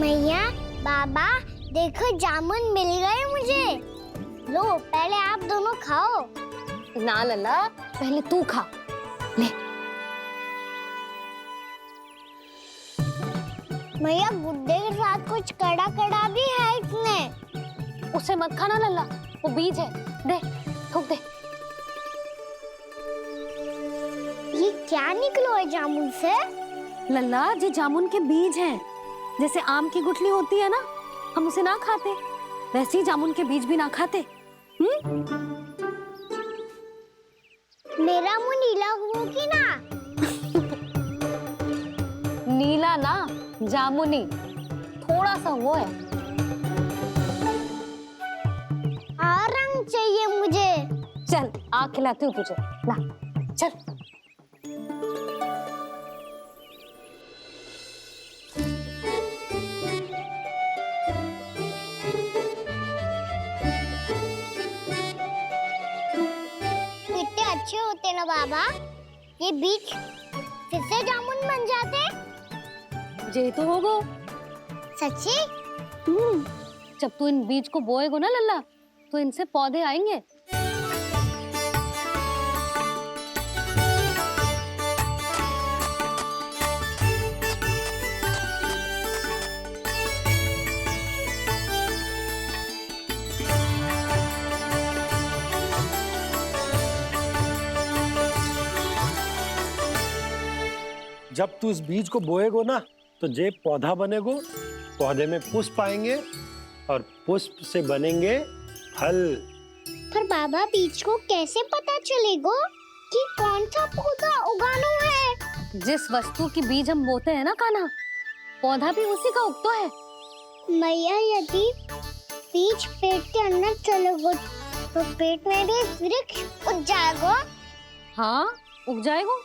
मैया, बाबा, देखो जामुन मिल गए मुझे। लो, पहले आप दोनों खाओ। ना लल्ला, पहले तू खा। ले। मैया, गुड्डे के साथ कुछ कड़ा कड़ा भी है इसमें। उसे मत खाना लल्ला, वो बीज है। दे, थूक दे। ये क्या निकलो है जामुन से? लल्ला, ये जामुन के बीज हैं। जैसे आम की गुठली होती है ना, हम उसे ना खाते, वैसे ही जामुन के बीज भी ना खाते। मेरा मुंह नीला हुआ कि ना? नीला ना, जामुनी, थोड़ा सा वो है। और रंग चाहिए मुझे। चल, आ खिलाती हूँ तुझे। ला, चल। कितने अच्छे होते ना बाबा, ये बीज फिर से जामुन बन जाते। जे तो होगो। सच्ची? जब तू इन बीज को बोएगो ना लल्ला, तो इनसे पौधे आएंगे। जब तू इस बीज को बोएगो ना, तो जे पौधा बनेगो, पौधे में पुष्प आएंगे और पुष्प से बनेंगे फल। पर बाबा, बीज को कैसे पता चलेगा कि कौन सा पौधा उगाना है? जिस वस्तु की बीज हम बोते हैं ना कान्हा, पौधा भी उसी का उगता है। मैया, यदि बीज पेट के अंदर चलेगा तो पेट में भी वृक्ष उग जाएगा। हाँ, उग जाएगा।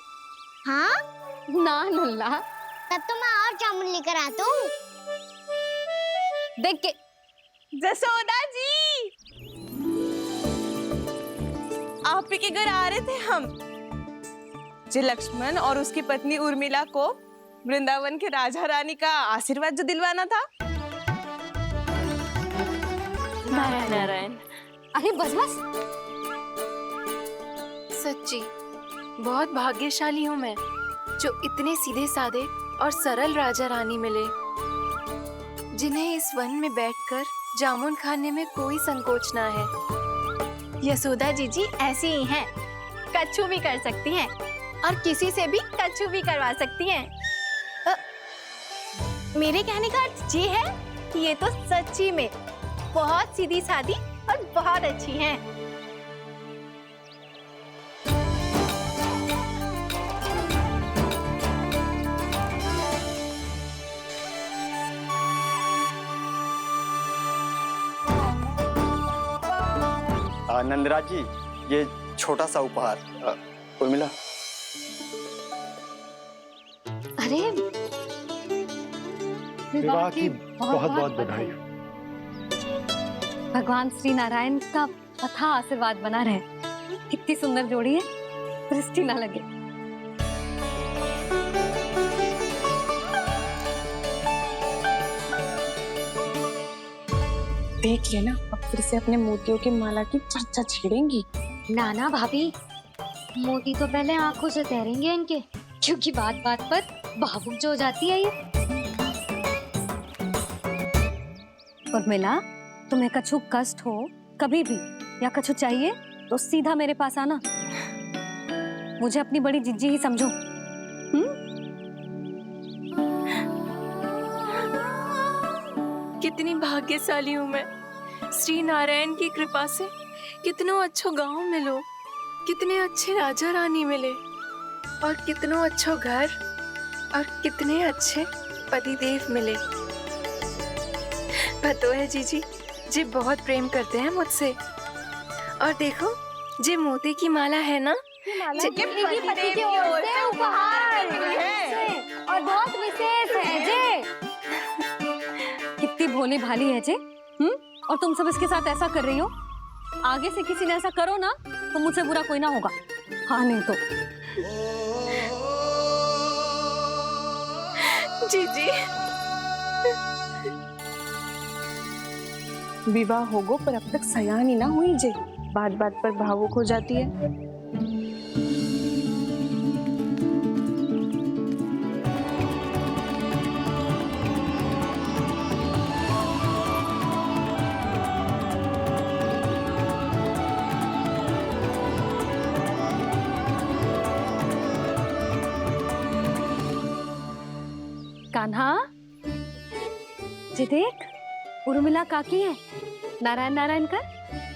हाँ? ना लल्ला, तब तो मैं और जामुन लेकर आता हूँ। देख के। जसोदा जी, आप ही के घर आ रहे थे हम। जो लक्ष्मण और उसकी पत्नी उर्मिला को वृंदावन के राजा रानी का आशीर्वाद जो दिलवाना था। नारायण नारायण। अरे बस बस। सच्ची बहुत भाग्यशाली हूँ मैं, जो इतने सीधे साधे और सरल राजा रानी मिले, जिन्हें इस वन में बैठकर जामुन खाने में कोई संकोच ना है। यशोदा जी ऐसी ही हैं, कच्छू भी कर सकती हैं और किसी से भी कच्छू भी करवा सकती हैं। मेरे कहने का अर्थ ये है कि ये तो सच्ची में बहुत सीधी सादी और बहुत अच्छी हैं। नंदराज जी, ये छोटा सा उपहार। उर्मिला। अरे विवाह की बहुत बहुत बधाई। भगवान श्री नारायण का अथाह आशीर्वाद बना रहे। कितनी सुंदर जोड़ी है, दृष्टि ना लगे। देख लेना, अब फिर से अपने मोतियों की माला की चर्चा छेड़ेंगी। नाना भाभी, मोती तो पहले आंखों से तैरेंगे इनके, क्योंकि बात बात पर भावुक जो हो जाती है ये। उर्मिला, तुम्हें कछु कष्ट हो कभी भी या कछु चाहिए तो सीधा मेरे पास आना। मुझे अपनी बड़ी जिज्जी ही समझो। कितनी भाग्यशाली हूँ मैं, श्री नारायण की कृपा से कितनों अच्छो गांव मिलो, कितने अच्छे राजा रानी मिले, और कितनों अच्छो घर और कितने अच्छे पतिदेव मिले। पतो है जीजी, जी बहुत प्रेम करते हैं मुझसे। और देखो, जी मोती की माला है ना, पति की ओर से उपहार और बहुत विशेष है जे। कितनी भोली भाली है जे। और तुम सब इसके साथ ऐसा कर रही हो। आगे से किसी ने ऐसा करो ना तो मुझसे बुरा कोई ना होगा। हाँ नहीं तो। जीजी विवाह होगो पर अब तक सयान ही ना हुई जे, बात बात पर भावुक हो जाती है। कान्हा, जी देख, उर्मिला काकी है। नारायण नारायण कर।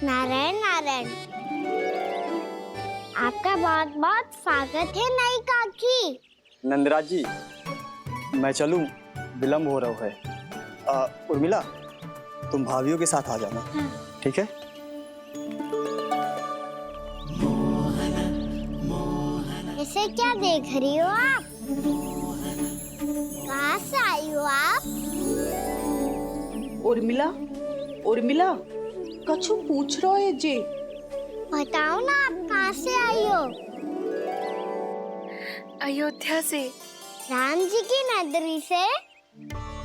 नारायण नारायण। आपका बहुत बहुत स्वागत है नई काकी। नंदराज जी, मैं चलूं, विलम्ब हो रहा है। उर्मिला, तुम भाभियों के साथ आ जाना, ठीक है? इसे क्या देख रही हो आप? कहाँ से आई हो आप? उर्मिला, उर्मिला, कछु पूछ रहा है जे। बताओ ना आप कहाँ से आई हो? अयोध्या से। राम जी की नगरी से?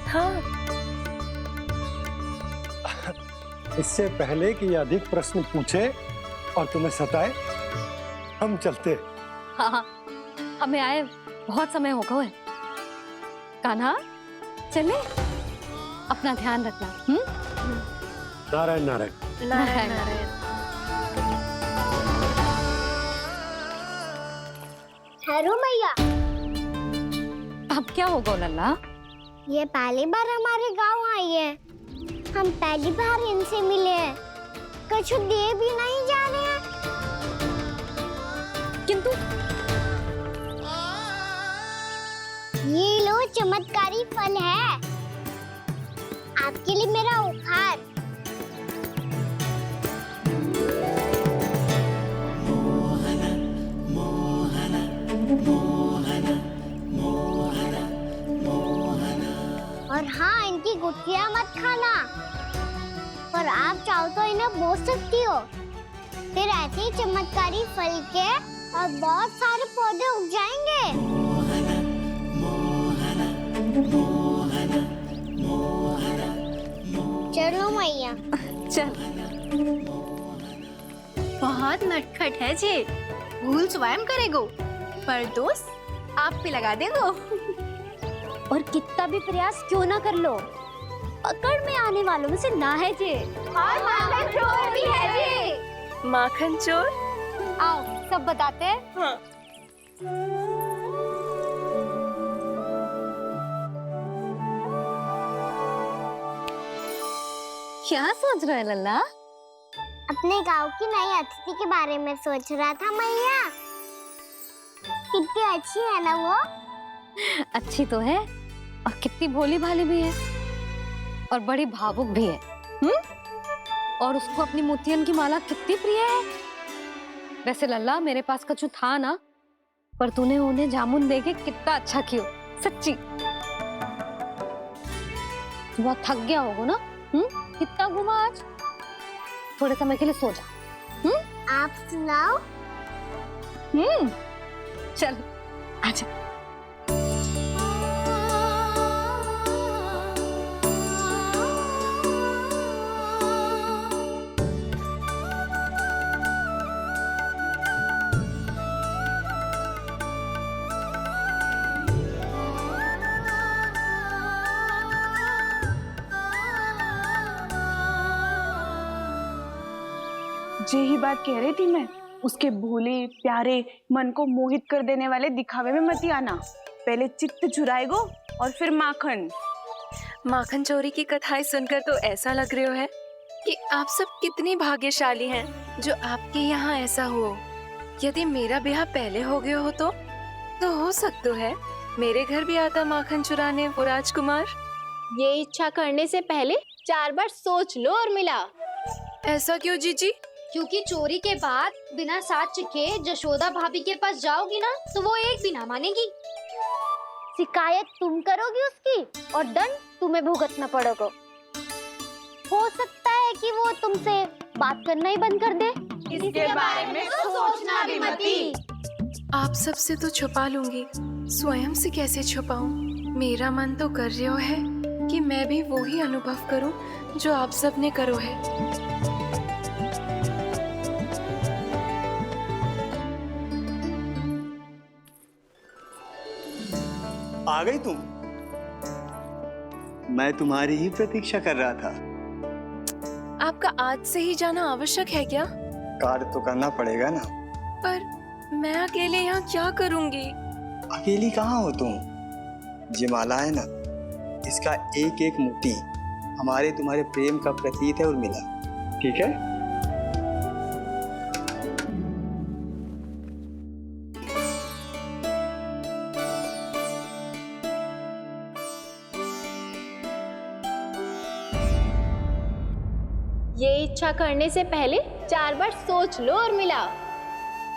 हाँ। इससे पहले कि ये अधिक प्रश्न पूछे और तुम्हें सताए, हम चलते। हाँ हाँ, हमें आए बहुत समय हो गया है। कान्हा, चले, अपना ध्यान रखना। नारायण नारायण। नारायण नारायण। ठहरो मैया। अब क्या होगा लल्ला? ये पहली बार हमारे गांव आई है। हम पहली बार इनसे मिले हैं। कुछ दे भी नहीं जा रहे हैं। किंतु ये लो, चमत्कारी फल है आपके लिए मेरा उपहार। और हाँ, इनकी गुठलियां मत खाना। पर आप चाहो तो इन्हें बो सकती हो। फिर ऐसे ही चमत्कारी फल के और बहुत सारे पौधे उग जाएंगे। चलो मैया। चल। बहुत नटखट है जे, भूल स्वयं करेगो, पर दोस्त आप पे लगा देगो। और कितना भी प्रयास क्यों ना कर लो, पकड़ में आने वालों में से ना है जे। और माखन चोर भी है जे। माखन चोर? आओ सब बताते हैं। हाँ। क्या सोच रहा है लल्ला? अपने गांव की नई अतिथि के बारे में सोच रहा था मैया। कितनी अच्छी है ना वो? अच्छी तो है और कितनी भोली भाली भी है और बड़ी भावुक भी है। और उसको अपनी मोतियन की माला कितनी प्रिय है। वैसे लल्ला, मेरे पास कछु था ना, पर तूने उन्हें जामुन देके कितना अच्छा किया, सच्ची। तू बहुत थक गया होगा ना? कितना घूमा आज? थोड़े समय के लिए सो जा। आप सुनाओ। चल आजा। यही बात कह रही थी मैं। उसके भोले प्यारे मन को मोहित कर देने वाले दिखावे में मत आना। पहले चित्त चुराएगो और फिर माखन। माखन चोरी की कथाएं सुनकर तो ऐसा लग रहा है कि आप सब कितनी भाग्यशाली हैं जो आपके यहाँ ऐसा हो। यदि मेरा ब्याह पहले हो गया हो तो हो सकता है मेरे घर भी आता माखन चुराने वो राजकुमार। ये इच्छा करने से पहले 4 बार सोच लो उर्मिला। ऐसा क्यों जीजी? क्योंकि चोरी के बाद बिना साथ चिखे जशोदा भाभी के पास जाओगी ना, तो वो एक भी ना मानेगी। शिकायत तुम करोगी उसकी और दंड तुम्हें भुगतना पड़ेगा। हो सकता है कि वो तुमसे बात करना ही बंद कर दे। इसके बारे में तो सोचना भी मती। आप सबसे तो छुपा लूंगी, स्वयं से कैसे छुपाऊं? मेरा मन तो कर रहा है कि मैं भी वो ही अनुभव करूं जो आप सब ने करो है। आ गई तुम? मैं तुम्हारी ही प्रतीक्षा कर रहा था। आपका आज से ही जाना आवश्यक है क्या? कार्य तो करना पड़ेगा ना। पर मैं अकेले यहाँ क्या करूंगी? अकेली कहाँ हो तुम? ये माला है ना, इसका एक एक मोती हमारे तुम्हारे प्रेम का प्रतीक है उर्मिला, ठीक है? ये इच्छा करने से पहले 4 बार सोच लो उर्मिला।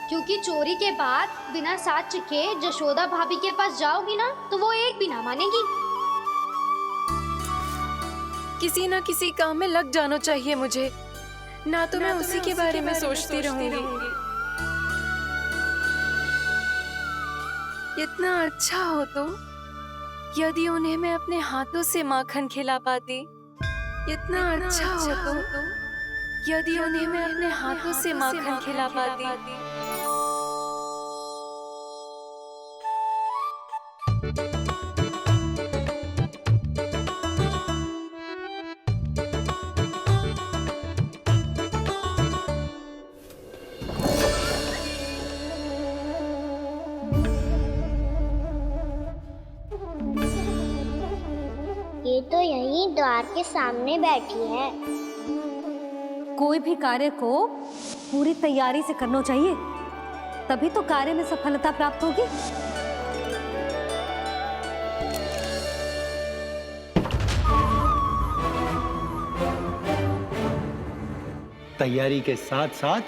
क्योंकि चोरी के बाद बिना साक्ष्य के जशोदा भाभी के पास जाओगी ना तो वो एक भी ना मानेगी। किसी ना किसी काम में लग जाना चाहिए मुझे, ना तो मैं उसी के बारे में सोचती रहूंगी। इतना अच्छा हो तो यदि उन्हें मैं अपने हाथों से माखन खिला पाती। इतना अच्छा हो तो यदि उन्हें मैं अपने हाथों से माखन खिला पाती। ये तो यहीं द्वार के सामने बैठी है। कोई भी कार्य को पूरी तैयारी से करना चाहिए, तभी तो कार्य में सफलता प्राप्त होगी। तैयारी के साथ साथ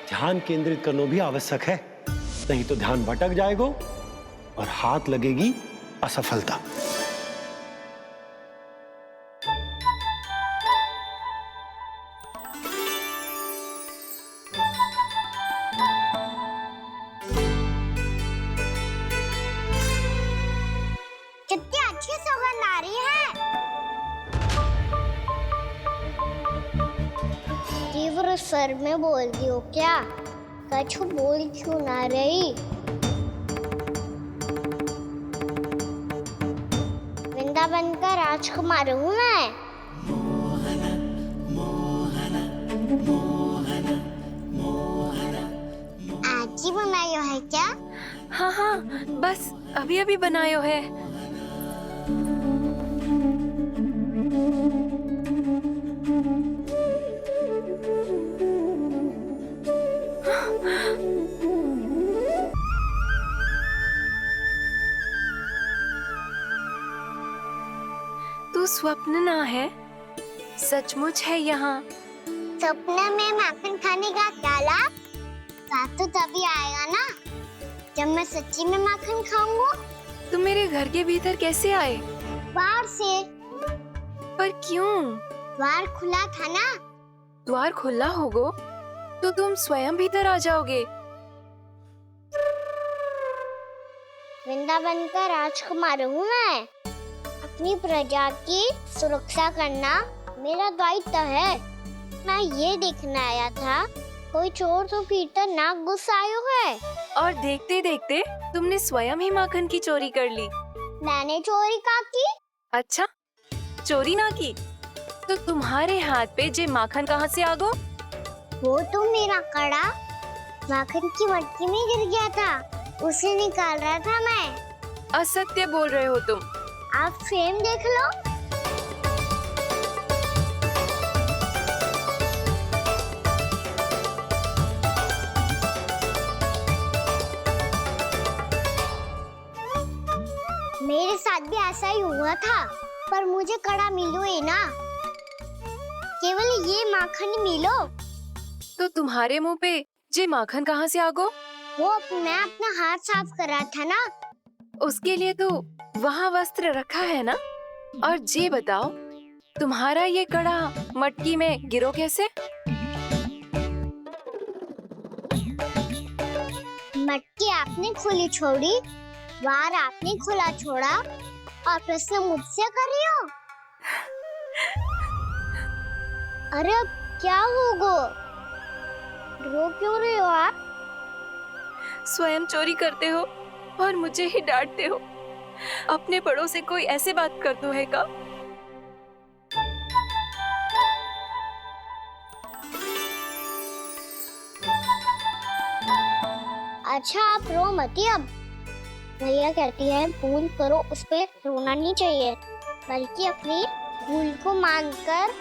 ध्यान केंद्रित करना भी आवश्यक है, नहीं तो ध्यान भटक जाएगा और हाथ लगेगी असफलता। कितनी अच्छी सुगंध आ रही है। तीव्र स्वर में बोलती हो क्या? कछु बोल क्यों ना रही? वृंदावन का राजकुमार हूँ मैं। आज ही बनायो है क्या? हाँ हाँ, बस अभी अभी बनायो है। तू स्वप्न ना है, सचमुच है यहाँ। सपने में माखन खाने का क्या लाभ? स्वाद तो तभी आएगा ना जब मैं सच्ची में माखन खाऊंगा। तुम मेरे घर के भीतर कैसे आए? बाहर से। पर क्यों? द्वार खुला था ना। द्वार खुला होगा तो तुम स्वयं भीतर आ जाओगे। वृंदावन का राजकुमार हूँ मैं। अपनी प्रजा की सुरक्षा करना मेरा दायित्व है। मैं ये देखने आया था कोई चोर तो भीतर ना घुस आयो है। और देखते देखते तुमने स्वयं ही माखन की चोरी कर ली। मैंने चोरी का की? अच्छा, चोरी ना की तो तुम्हारे हाथ पे जे माखन कहाँ से आ गो? वो तो मेरा कड़ा माखन की मटकी में गिर गया था, उसे निकाल रहा था मैं। असत्य बोल रहे हो तुम। आप फ्रेम देख लो। मेरे साथ भी ऐसा ही हुआ था, पर मुझे कड़ा मिलो ही ना, केवल ये माखन मिलो। तो तुम्हारे मुंह पे जे माखन कहाँ से आ गो? वो मैं अपना हाथ साफ कर रहा था ना। उसके लिए तो वहाँ वस्त्र रखा है ना। और जे बताओ, तुम्हारा ये कड़ा मटकी में गिरो कैसे? मटकी आपने खुली छोड़ी, द्वार आपने खुला छोड़ा और प्रश्न मुझसे कर रही हो? अरे अब क्या होगा? रो क्यों रहे हो आप? स्वयं चोरी करते हो और मुझे ही डांटते हो। अपने बड़ों से कोई ऐसे बात कर दो है का? अच्छा आप रो मती अब। भैया कहती है भूल करो, उस पे रोना नहीं चाहिए, बल्कि अपनी भूल को मानकर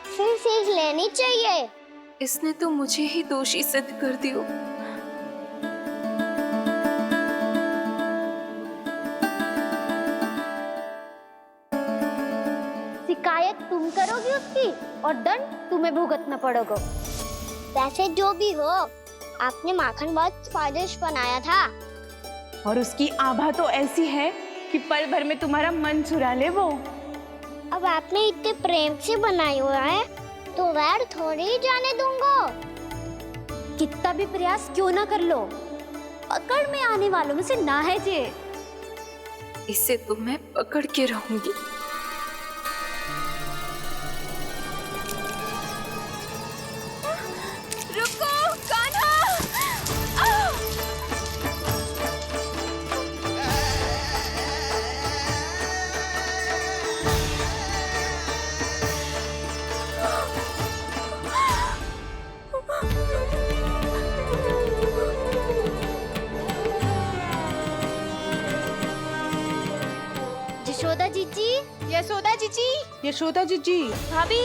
फिर सीख लेनी चाहिए। इसने तो मुझे ही दोषी सिद्ध कर दियो। शिकायत तुम करोगी उसकी और दंड तुम्हें भुगतना पड़ेगा। वैसे जो भी हो, आपने माखन बहुत स्वादिष्ट बनाया था। और उसकी आभा तो ऐसी है कि पल भर में तुम्हारा मन चुरा ले वो। अब आपने इतने प्रेम से बनाई हुआ है तो वैर थोड़ी ही जाने दूंगा। कितना भी प्रयास क्यों ना कर लो, पकड़ में आने वालों में से ना है जे। इसे तो मैं पकड़ के रहूंगी। रुको कान्हा! यशोदा जीजी, यशोदा जीजी, यशोदा जीजी, भाभी,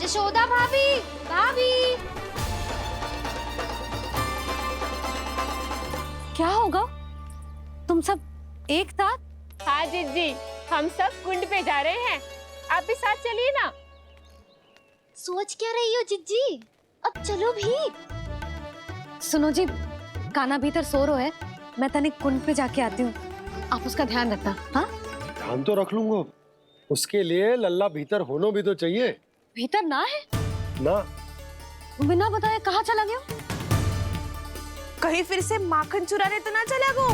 यशोदा भाभी, भाभी। क्या होगा? तुम सब एक साथ? हाँ जीजी, हम सब कुंड पे जा रहे हैं, आप भी साथ चलिए ना। सोच क्या रही हो जीजी? अब चलो भी। सुनो जी, कान्हा भीतर सो रो है, मैं तनिक कुंड पे जाके आती हूँ, आप उसका ध्यान रखना। हाँ, ध्यान तो रख लूंगा, उसके लिए लल्ला भीतर होना भी तो चाहिए। भीतर ना है? ना, बिना बताए कहाँ चला गया? कहीं फिर से माखन चुराने तो ना चला वो।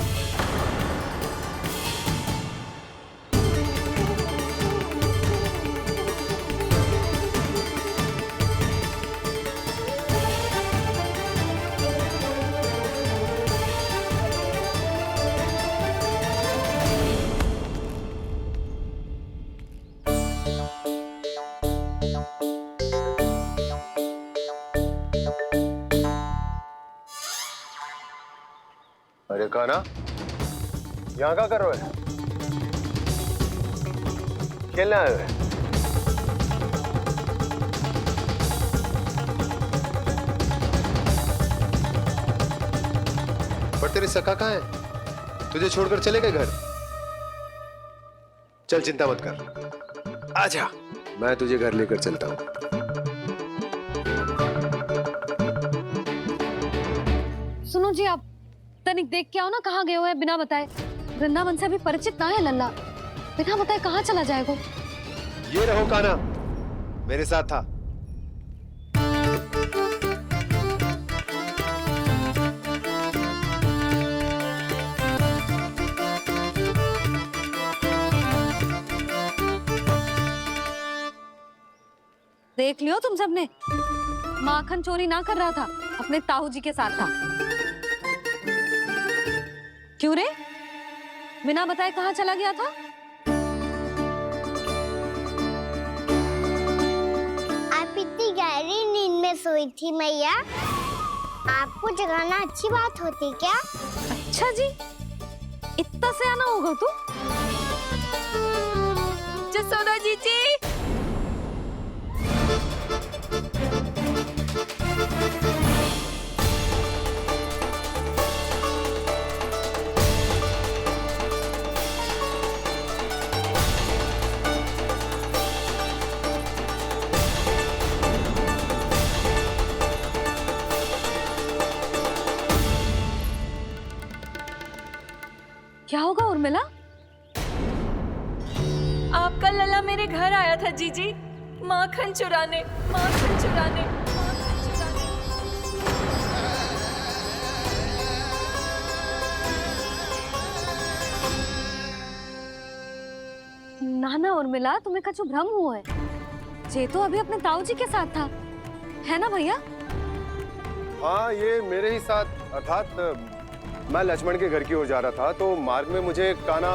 अरे कान्हा, यहाँ क्या कर रहे हो? खेलने आए हुए? पर तेरे सखा कहाँ है? तुझे छोड़कर चले गए घर? चल चिंता मत कर, आजा, मैं तुझे घर लेकर चलता हूँ। सुनो जी, आप तनिक देख के आओ ना कहाँ गए हुए हैं बिना बताए। वृंदावन से अभी परिचित ना है लल्ला, बिना बताए कहाँ चला जाएगा? ये रहो कान्हा, मेरे साथ था। देख लियो तुम सबने, माखन चोरी ना कर रहा था, अपने ताऊ जी के साथ था। क्यों रे, बिना बताए कहाँ चला गया था? आप इतनी गहरी नींद में सोई थी मैया, आपको जगाना अच्छी बात होती क्या? अच्छा जी, इतना सयाना होगा तू? जसोदा जीजी, क्या होगा उर्मिला? आपका लला मेरे घर आया था जीजी, माखन चुराने, माखन चुराने, माखन चुराने। ना ना उर्मिला, तुम्हें कछु भ्रम हुआ है। ये तो अभी अपने ताऊ जी के साथ था, है ना भैया? हाँ, ये मेरे ही साथ, अर्थात मैं लक्ष्मण के घर की ओर जा रहा था तो मार्ग में मुझे काना।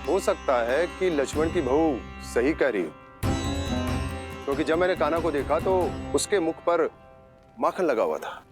हो सकता है कि लक्ष्मण की बहू सही कह रही हो, क्योंकि जब मैंने काना को देखा तो उसके मुख पर माखन लगा हुआ था।